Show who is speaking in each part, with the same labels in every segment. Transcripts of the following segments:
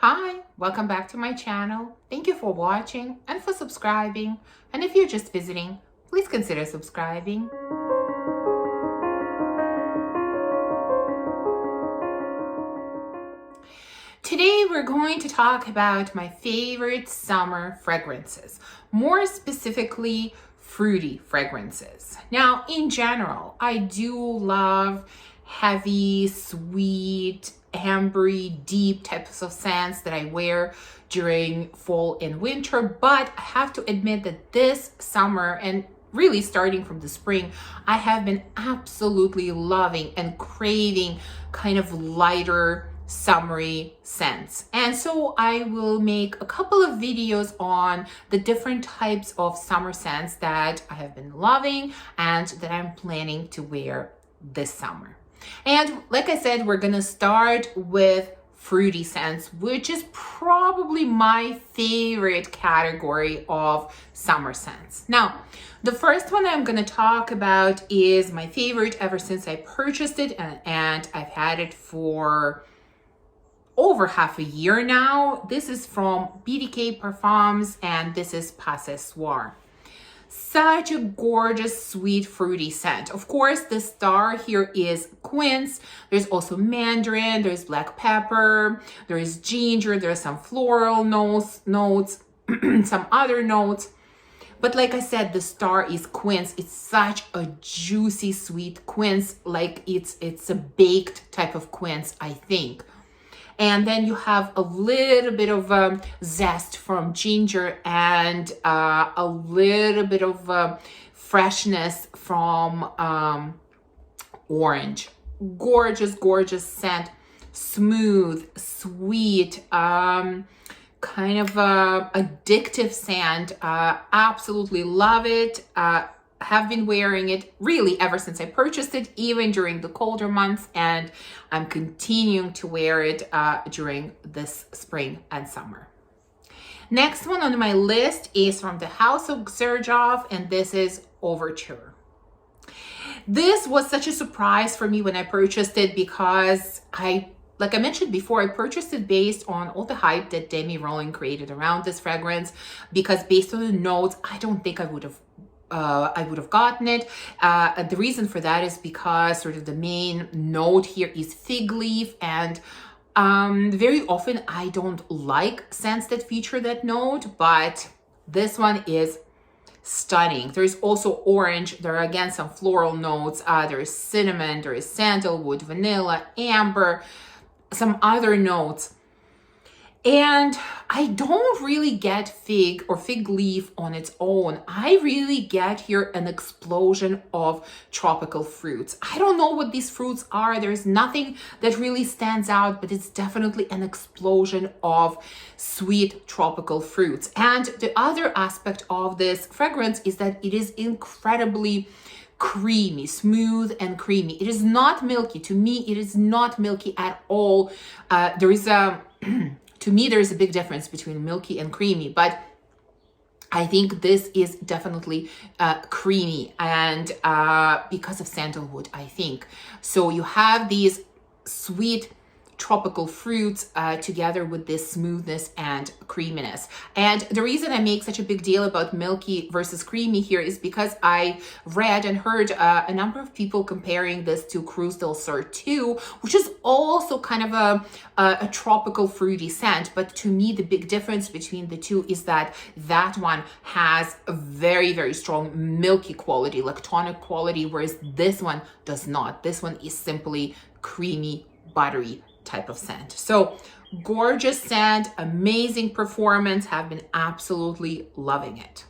Speaker 1: Hi, welcome back to my channel. Thank you for watching and for subscribing. And if you're just visiting, please consider subscribing. Today we're going to talk about my favorite summer fragrances, more specifically fruity fragrances. Now, in general, I do love heavy, sweet, ambery, deep types of scents that I wear during fall and winter, but I have to admit that this summer and really starting from the spring, I have been absolutely loving and craving kind of lighter, summery scents. And so I will make a couple of videos on the different types of summer scents that I have been loving and that I'm planning to wear this summer. And like I said, we're gonna start with fruity scents, which is probably my favorite category of summer scents. Now, the first one I'm gonna talk about is my favorite ever since I purchased it, and I've had it for over half a year now. This is from BDK Parfums, and this is Pas Ce Soir. Such a gorgeous, sweet, fruity scent. Of course, the star here is quince. There's also mandarin, there's black pepper, there is ginger, there's some floral notes, some other notes. But like I said, the star is quince. It's such a juicy, sweet quince, like it's a baked type of quince, I think. And then you have a little bit of zest from ginger and a little bit of freshness from orange. Gorgeous, gorgeous scent. Smooth, sweet, kind of addictive scent. Absolutely love it. Have been wearing it really ever since I purchased it, even during the colder months, and I'm continuing to wear it during this spring and summer. Next one on my list is from the house of Xerjoff, and this is Overture. This was such a surprise for me when I purchased it because like I mentioned before, I purchased it based on all the hype that Demi Rowling created around this fragrance, because based on the notes, I don't think I would have gotten it. The reason for that is because sort of the main note here is fig leaf, and very often I don't like scents that feature that note, but this one is stunning. There is also orange. There are again some floral notes. There is cinnamon, there is sandalwood, vanilla, amber, some other notes. And I don't really get fig or fig leaf on its own. I really get here an explosion of tropical fruits. I don't know what these fruits are. There's nothing that really stands out, but it's definitely an explosion of sweet tropical fruits. And the other aspect of this fragrance is that it is incredibly creamy, smooth and creamy. It is not milky. To me, it is not milky at all. To me, there's a big difference between milky and creamy, but I think this is definitely creamy, and because of sandalwood, I think. So you have these sweet tropical fruits together with this smoothness and creaminess. And the reason I make such a big deal about milky versus creamy here is because I read and heard a number of people comparing this to Cruz del Sur 2, which is also kind of a tropical fruity scent. But to me, the big difference between the two is that that one has a very, very strong milky quality, like tonic quality, whereas this one does not. This one is simply creamy, buttery type of scent. So gorgeous scent, amazing performance, have been absolutely loving it.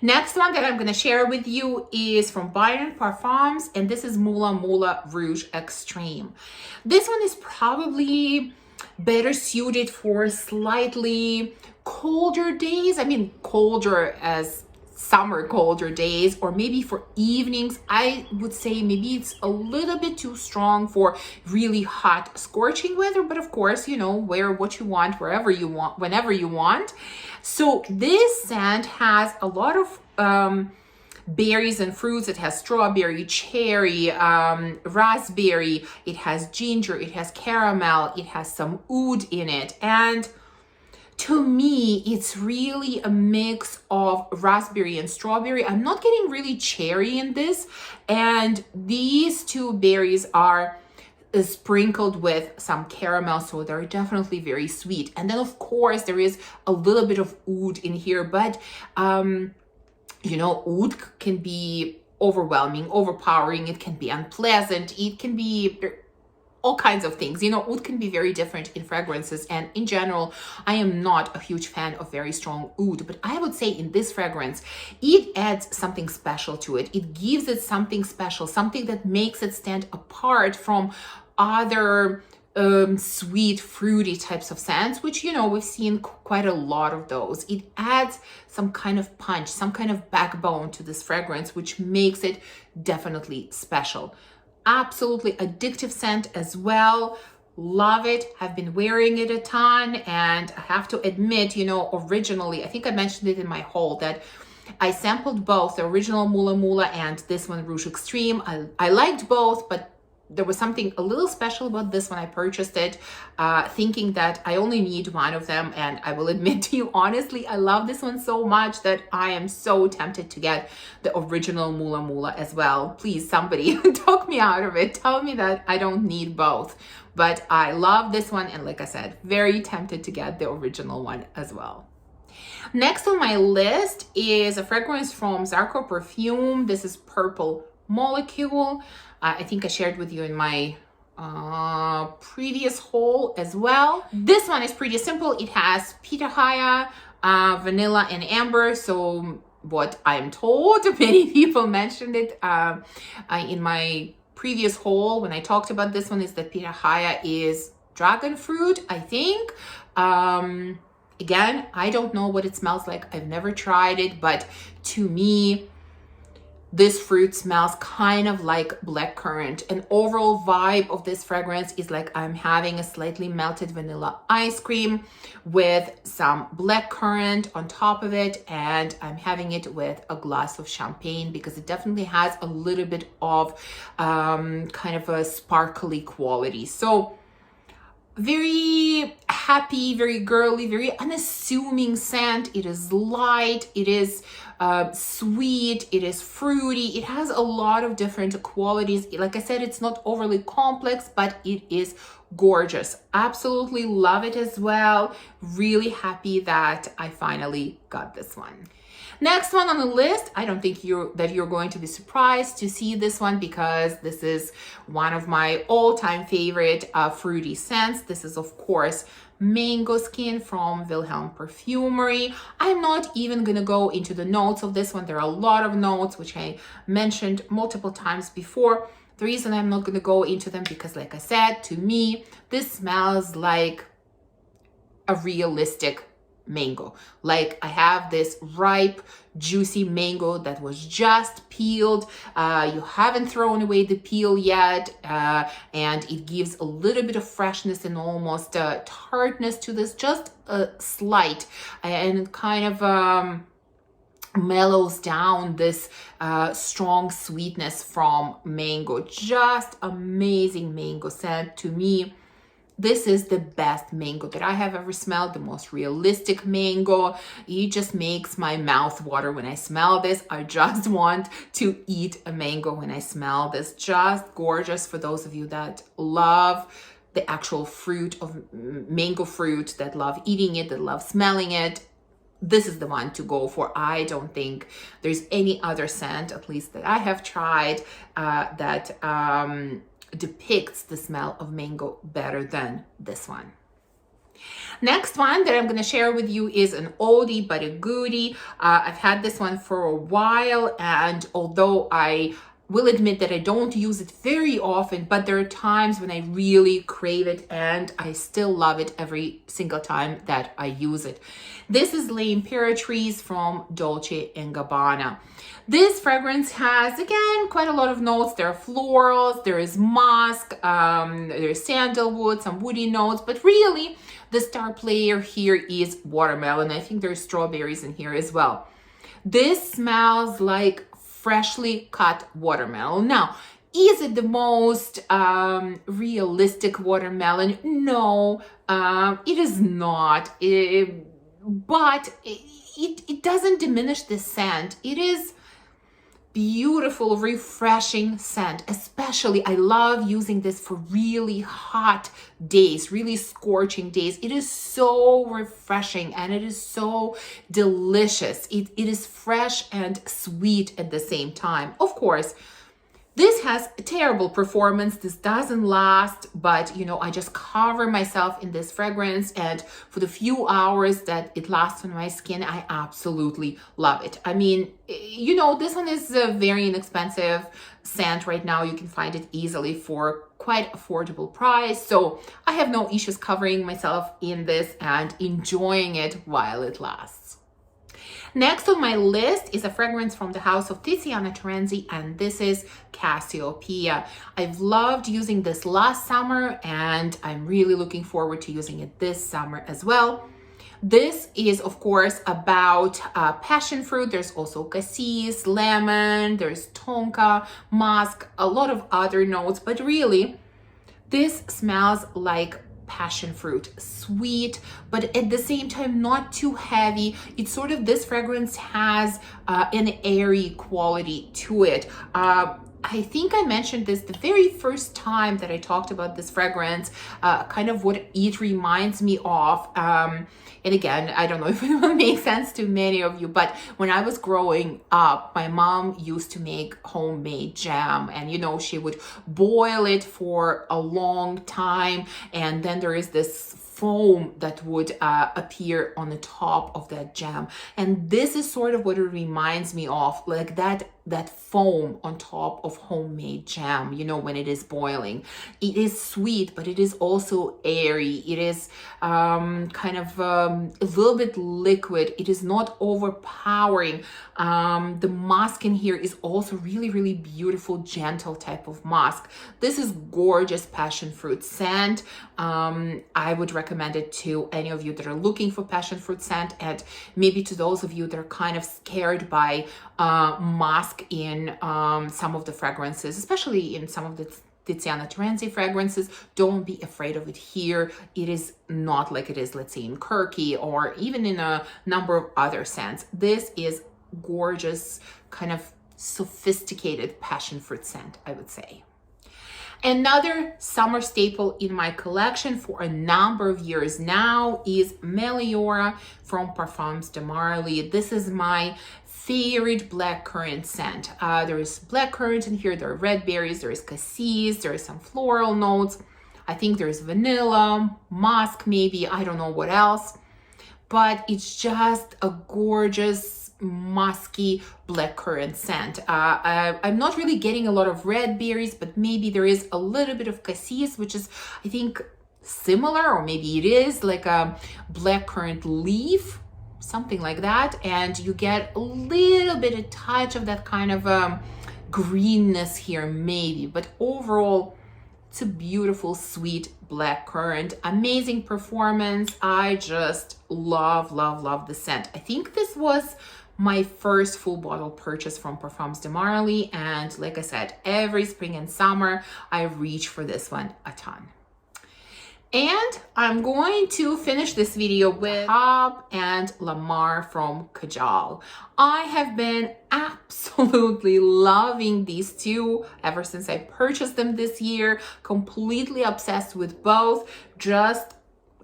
Speaker 1: Next one that I'm going to share with you is from Byron Parfums, and this is Mula Rouge Extreme. This one is probably better suited for slightly colder days. I mean, colder as summer colder days, or maybe for evenings. I would say maybe it's a little bit too strong for really hot, scorching weather, but of course, you know, wear what you want, wherever you want, whenever you want. So this scent has a lot of berries and fruits. It has strawberry, cherry, raspberry, it has ginger, it has caramel, it has some oud in it. And to me, it's really a mix of raspberry and strawberry. I'm not getting really cherry in this. And these two berries are sprinkled with some caramel, so they're definitely very sweet. And then of course there is a little bit of oud in here, but you know, oud can be overwhelming, overpowering, it can be unpleasant, it can be all kinds of things. You know, oud can be very different in fragrances, and in general, I am not a huge fan of very strong oud, but I would say in this fragrance, it adds something special to it. It gives it something special, something that makes it stand apart from other sweet, fruity types of scents, which, you know, we've seen quite a lot of those. It adds some kind of punch, some kind of backbone to this fragrance, which makes it definitely special. Absolutely addictive scent as well. Love it. Have been wearing it a ton, and I have to admit, you know, originally, I think I mentioned it in my haul that I sampled both the original Mula and this one, Rouge Extreme. I liked both, but there was something a little special about this when I purchased it, thinking that I only need one of them. And I will admit to you, honestly, I love this one so much that I am so tempted to get the original Mula as well. Please, somebody talk me out of it. Tell me that I don't need both. But I love this one. And like I said, very tempted to get the original one as well. Next on my list is a fragrance from Zarkoperfume. This is Purple Molecule. I think I shared with you in my previous haul as well. This one is pretty simple. It has pitahaya, vanilla, and amber. So what I'm told, many people mentioned it in my previous haul when I talked about this one, is that pitahaya is dragon fruit, I think. Again, I don't know what it smells like. I've never tried it, but to me, this fruit smells kind of like blackcurrant. An overall vibe of this fragrance is like I'm having a slightly melted vanilla ice cream with some blackcurrant on top of it, and I'm having it with a glass of champagne because it definitely has a little bit of kind of a sparkly quality. So very happy, very girly, very unassuming scent. It is light, it is sweet, it is fruity, it has a lot of different qualities. Like I said, it's not overly complex, but it is gorgeous. Absolutely love it as well. Really happy that I finally got this one. Next one on the list, I don't think you're going to be surprised to see this one because this is one of my all-time favorite fruity scents. This is, of course, Mango Skin from Vilhelm Perfumery. I'm not even gonna go into the notes of this one. There are a lot of notes, which I mentioned multiple times before. The reason I'm not gonna go into them because, like I said, to me, this smells like a realistic mango. Like I have this ripe, juicy mango that was just peeled. You haven't thrown away the peel yet, and it gives a little bit of freshness and almost tartness to this, just a slight, and kind of mellows down this strong sweetness from mango. Just amazing mango scent. To me, this is the best mango that I have ever smelled, the most realistic mango. It just makes my mouth water when I smell this. I just want to eat a mango when I smell this. Just gorgeous for those of you that love the actual fruit of mango fruit, that love eating it, that love smelling it. This is the one to go for. I don't think there's any other scent, at least that I have tried, that depicts the smell of mango better than this one. Next one that I'm going to share with you is an oldie but a goodie. I've had this one for a while, and although I will admit that I don't use it very often, but there are times when I really crave it and I still love it every single time that I use it. This is L'Imperatrice from Dolce & Gabbana. This fragrance has, again, quite a lot of notes. There are florals, there is musk, there's sandalwood, some woody notes, but really the star player here is watermelon. I think there's strawberries in here as well. This smells like freshly cut watermelon. Now, is it the most realistic watermelon? No, it is not. But it doesn't diminish the scent. It is beautiful, refreshing scent. Especially, I love using this for really hot days, really scorching days. It is so refreshing and it is so delicious. It is fresh and sweet at the same time. Of course, this has a terrible performance. This doesn't last, but you know, I just cover myself in this fragrance, and for the few hours that it lasts on my skin, I absolutely love it. I mean, you know, this one is a very inexpensive scent right now. You can find it easily for quite affordable price. So I have no issues covering myself in this and enjoying it while it lasts. Next on my list is a fragrance from the house of Tiziana Terenzi, and this is Cassiopea. I've loved using this last summer, and I'm really looking forward to using it this summer as well. This is, of course, about passion fruit. There's also cassis, lemon, there's tonka, musk, a lot of other notes, but really, this smells like passion fruit, sweet, but at the same time not too heavy. It's sort of, this fragrance has an airy quality to it. I think I mentioned this the very first time that I talked about this fragrance, kind of what it reminds me of. And again, I don't know if it will make sense to many of you, but when I was growing up, my mom used to make homemade jam, and you know, she would boil it for a long time, and then there is this foam that would appear on the top of that jam. And this is sort of what it reminds me of, like that foam on top of homemade jam, you know, when it is boiling. It is sweet, but it is also airy. It is kind of a little bit liquid. It is not overpowering. The musk in here is also really, really beautiful, gentle type of musk. This is gorgeous passion fruit scent. I would recommend it to any of you that are looking for passion fruit scent, and maybe to those of you that are kind of scared by musk in some of the fragrances, especially in some of the Tiziana Terenzi fragrances. Don't be afraid of it here. It is not like it is, let's say, in Kirky or even in a number of other scents. This is gorgeous, kind of sophisticated passion fruit scent, I would say. Another summer staple in my collection for a number of years now is Meliora from Parfums de Marly. This is my favorite blackcurrant scent. There is blackcurrant in here, there are red berries, there is cassis, there is some floral notes. I think there's vanilla, musk maybe, I don't know what else. But it's just a gorgeous, musky blackcurrant scent. I'm not really getting a lot of red berries, but maybe there is a little bit of cassis, which is, I think, similar, or maybe it is like a blackcurrant leaf, something like that. And you get a little bit, a touch of that kind of greenness here, maybe. But overall, it's a beautiful, sweet blackcurrant. Amazing performance. I just love, love, love the scent. I think this was my first full bottle purchase from Parfums de Marly, and like I said, every spring and summer I reach for this one a ton. And I'm going to finish this video with Dahab and Lamar from Kajal. I have been absolutely loving these two ever since I purchased them this year. Completely obsessed with both, just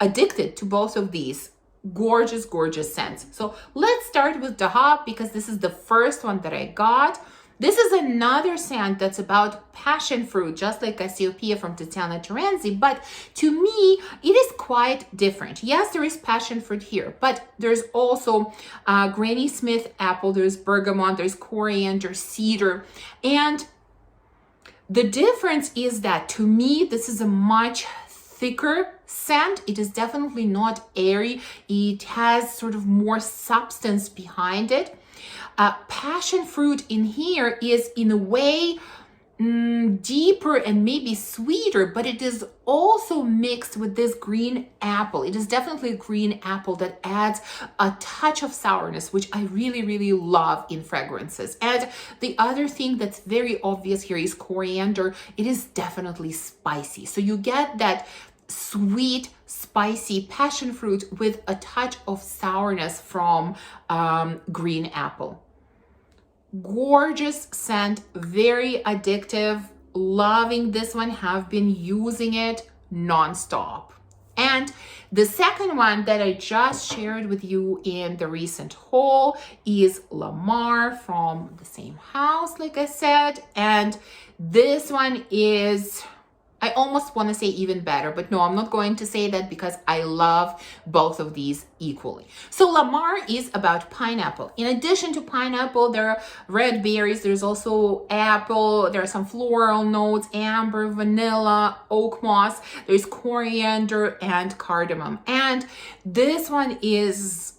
Speaker 1: addicted to both of these. Gorgeous, gorgeous scents. So let's start with Dahab because this is the first one that I got. This is another scent that's about passion fruit, just like Cassiopea from Tiziana Terenzi, but to me, it is quite different. Yes, there is passion fruit here, but there's also Granny Smith apple, there's bergamot, there's coriander, cedar, and the difference is that to me, this is a much thicker scent. It is definitely not airy. It has sort of more substance behind it. Passion fruit in here is in a way deeper and maybe sweeter, but it is also mixed with this green apple. It is definitely a green apple that adds a touch of sourness, which I really, really love in fragrances. And the other thing that's very obvious here is coriander. It is definitely spicy. So you get that sweet, spicy passion fruit with a touch of sourness from green apple. Gorgeous scent, very addictive. Loving this one, have been using it non-stop. And the second one that I just shared with you in the recent haul is Lamar from the same house, like I said. And this one is, I almost want to say even better, but no, I'm not going to say that because I love both of these equally. So Lamar is about pineapple. In addition to pineapple, there are red berries. There's also apple. There are some floral notes, amber, vanilla, oak moss. There's coriander and cardamom. And this one is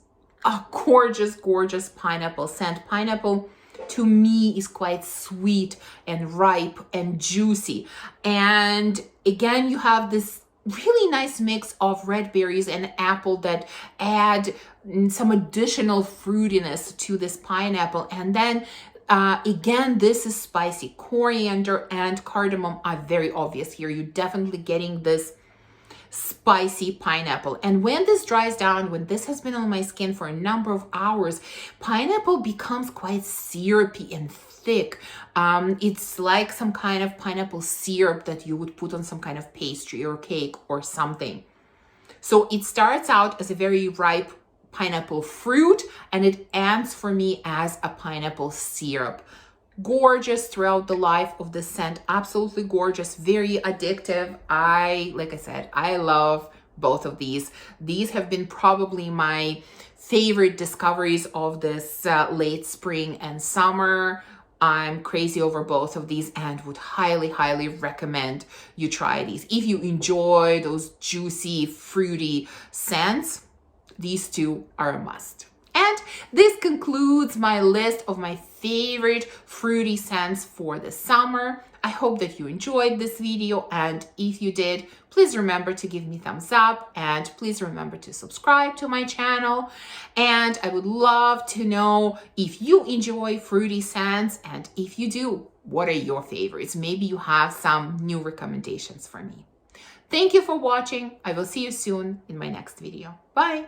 Speaker 1: a gorgeous, gorgeous pineapple scent. Pineapple to me is quite sweet and ripe and juicy. And again, you have this really nice mix of red berries and apple that add some additional fruitiness to this pineapple. And then again, this is spicy. Coriander and cardamom are very obvious here. You're definitely getting this spicy pineapple. And when this dries down, when this has been on my skin for a number of hours, pineapple becomes quite syrupy and thick. It's like some kind of pineapple syrup that you would put on some kind of pastry or cake or something. So it starts out as a very ripe pineapple fruit, and it ends for me as a pineapple syrup. Gorgeous throughout the life of the scent. Absolutely gorgeous, very addictive. Like I said, I love both of these. These have been probably my favorite discoveries of this late spring and summer. I'm crazy over both of these and would highly, highly recommend you try these. If you enjoy those juicy, fruity scents, these two are a must. And this concludes my list of my favorite fruity scents for the summer. I hope that you enjoyed this video, and if you did, please remember to give me a thumbs up, and please remember to subscribe to my channel. And I would love to know if you enjoy fruity scents, and if you do, what are your favorites? Maybe you have some new recommendations for me. Thank you for watching. I will see you soon in my next video. Bye.